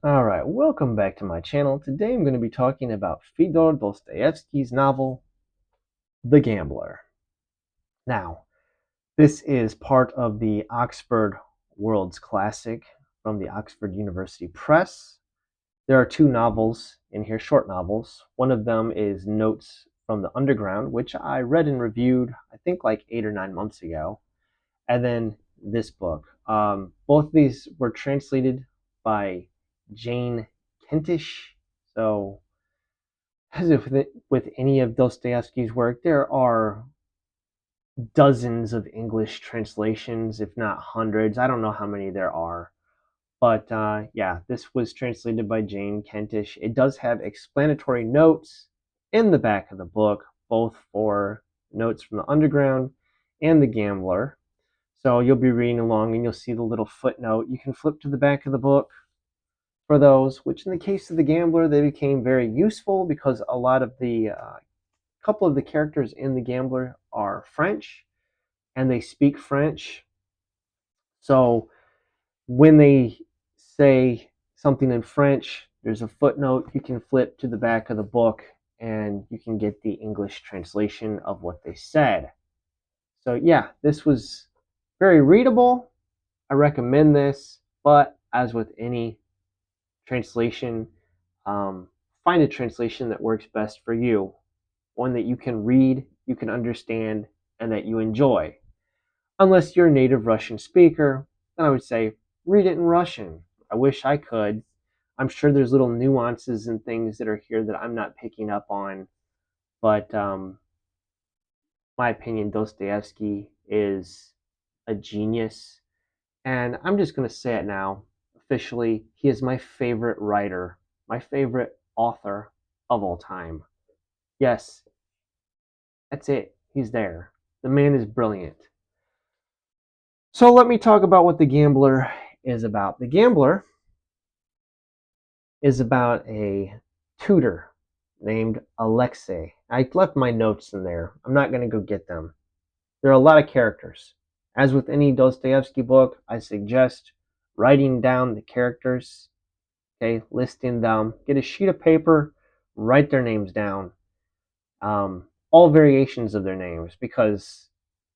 Alright, welcome back to my channel. Today I'm going to be talking about Fyodor Dostoevsky's novel, The Gambler. Now, this is part of the Oxford World's Classic from the Oxford University Press. There are two novels in here, short novels. One of them is Notes from the Underground, which I read and reviewed, I think like 8 or 9 months ago. And then this book. Both of these were translated by Jane Kentish. So, as if with any of Dostoevsky's work, there are dozens of English translations, if not hundreds. I don't know how many there are. But yeah, this was translated by Jane Kentish. It does have explanatory notes in the back of the book, both for Notes from the Underground and The Gambler. So you'll be reading along and you'll see the little footnote. You can flip to the back of the book for those, which in the case of The Gambler, they became very useful because a lot of the couple of the characters in The Gambler are French and they speak French. So when they say something in French, there's a footnote. You can flip to the back of the book and you can get the English translation of what they said. So yeah, this was very readable. I recommend this, but as with any translation, find a translation that works best for you, one that you can read, you can understand, and that you enjoy. Unless you're a native Russian speaker, then I would say read it in Russian. I wish I could. I'm sure there's little nuances and things that are here that I'm not picking up on, but my opinion, Dostoevsky is a genius. And I'm just going to say it now, officially, he is my favorite writer, my favorite author of all time. Yes, that's it. He's there. The man is brilliant. So let me talk about what The Gambler is about. The Gambler is about a tutor named Alexei. I left my notes in there. I'm not going to go get them. There are a lot of characters. As with any Dostoevsky book, I suggest writing down the characters, okay, listing them. Get a sheet of paper, write their names down, all variations of their names, because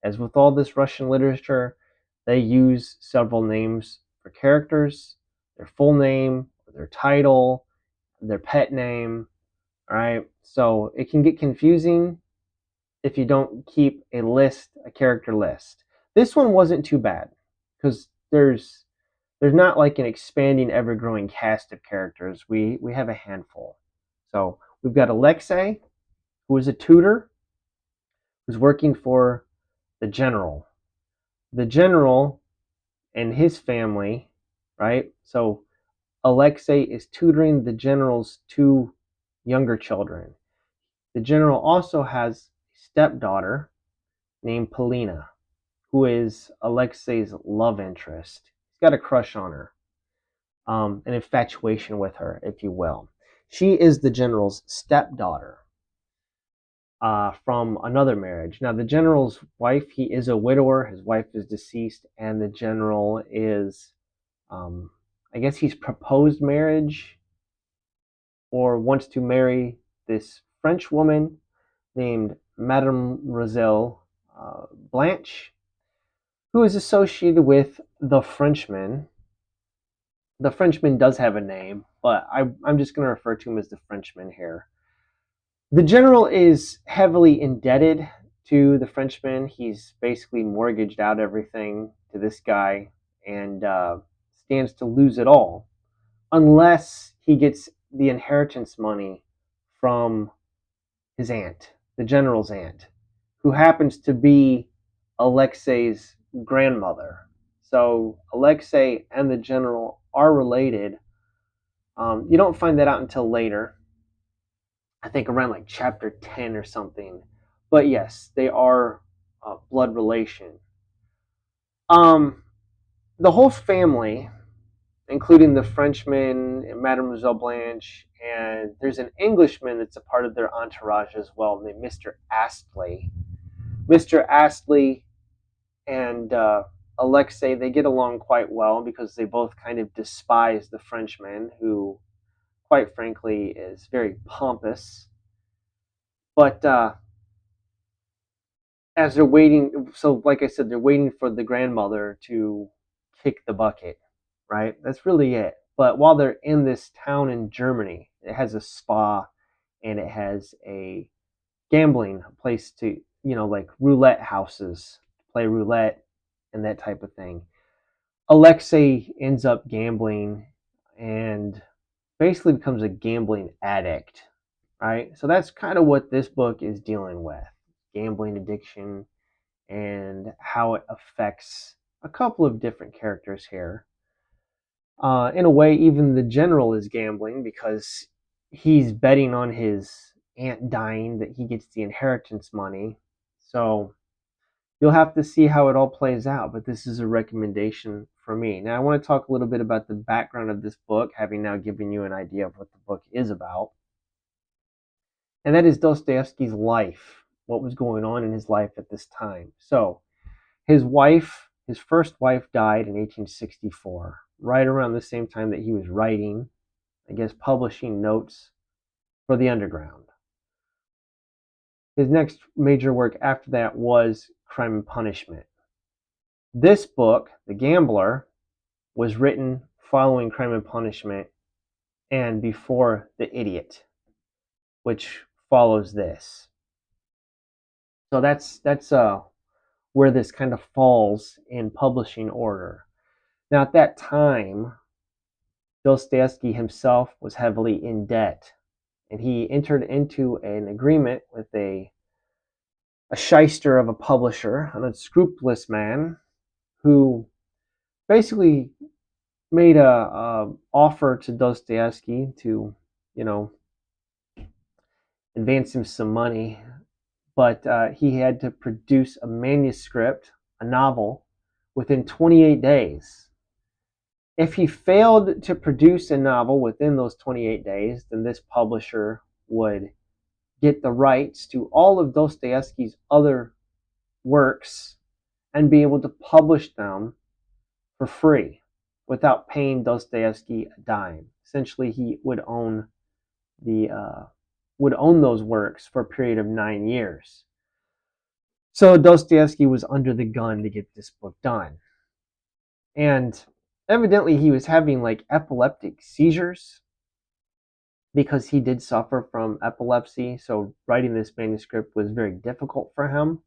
as with all this Russian literature, they use several names for characters, their full name, their title, their pet name, all right? So it can get confusing if you don't keep a character list. This one wasn't too bad because there's not like an expanding, ever-growing cast of characters. We have a handful. So we've got Alexei, who is a tutor, who's working for the general. The general and his family, right? So Alexei is tutoring the general's two younger children. The general also has a stepdaughter named Polina, who is Alexei's love interest. He's got a crush on her, an infatuation with her, if you will. She is the general's stepdaughter from another marriage. Now, the general's wife, he is a widower. His wife is deceased, and the general is, I guess he's proposed marriage or wants to marry this French woman named Mademoiselle Blanche, who is associated with the Frenchman. The Frenchman does have a name, but I'm just going to refer to him as the Frenchman here. The general is heavily indebted to the Frenchman. He's basically mortgaged out everything to this guy and stands to lose it all unless he gets the inheritance money from his aunt, the general's aunt, who happens to be Alexei's grandmother. So Alexei and the general are related. You don't find that out until later. I think around like chapter 10 or something. But yes, they are blood relation. Um, the whole family, including the Frenchman and Mademoiselle Blanche, and there's an Englishman that's a part of their entourage as well, named Mr. Astley. Mr. Astley and Alexei, they get along quite well because they both kind of despise the Frenchman, who, quite frankly, is very pompous. But as they're waiting, so like I said, they're waiting for the grandmother to kick the bucket, right? That's really it. But while they're in this town in Germany, it has a spa and it has a gambling place to, like roulette houses, play roulette and that type of thing. Alexei ends up gambling and basically becomes a gambling addict, right? So that's kind of what this book is dealing with, gambling addiction and how it affects a couple of different characters here. In a way, even the general is gambling because he's betting on his aunt dying that he gets the inheritance money. So you'll have to see how it all plays out, but this is a recommendation for me. Now, I want to talk a little bit about the background of this book, having now given you an idea of what the book is about. And that is Dostoevsky's life, what was going on in his life at this time. So, his first wife died in 1864, right around the same time that he was writing, I guess, publishing notes for the Underground. His next major work after that was Crime and Punishment. This book, The Gambler, was written following Crime and Punishment and before The Idiot, which follows this. So that's where this kind of falls in publishing order. Now, at that time, Dostoevsky himself was heavily in debt, and he entered into an agreement with a shyster of a publisher, an unscrupulous man, who basically made a offer to Dostoevsky to, you know, advance him some money, but he had to produce a manuscript, a novel, within 28 days. If he failed to produce a novel within those 28 days, then this publisher would get the rights to all of Dostoevsky's other works and be able to publish them for free without paying Dostoevsky a dime. Essentially, he would own those works for a period of 9 years. So Dostoevsky was under the gun to get this book done. And evidently he was having like epileptic seizures because he did suffer from epilepsy. So writing this manuscript was very difficult for him.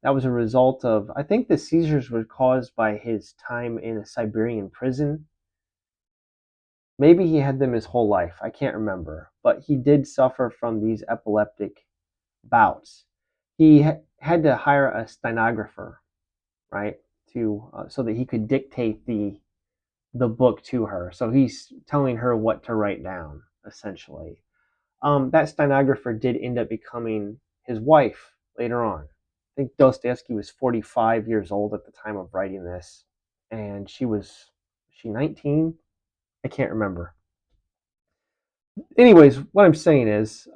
That was a result of, I think the seizures were caused by his time in a Siberian prison. Maybe he had them his whole life. I can't remember. But he did suffer from these epileptic bouts. He had to hire a stenographer, right, to so that he could dictate the book to her. So he's telling her what to write down, essentially. That stenographer did end up becoming his wife later on. I think Dostoevsky was 45 years old at the time of writing this, and she 19? I can't remember. Anyways, what I'm saying is,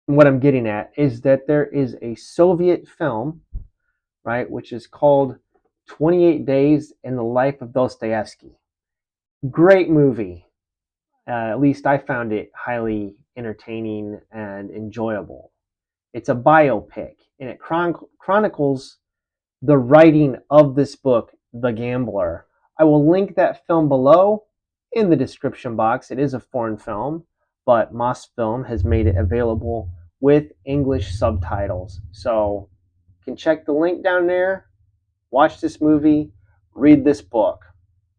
what I'm getting at is that there is a Soviet film, right, which is called 28 Days in the Life of Dostoevsky. Great movie. At least I found it highly entertaining and enjoyable. It's a biopic, and it chronicles the writing of this book, The Gambler. I will link that film below in the description box. It is a foreign film, but Mosfilm has made it available with English subtitles. So you can check the link down there, watch this movie, read this book.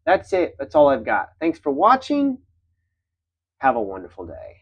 That's it. That's all I've got. Thanks for watching. Have a wonderful day.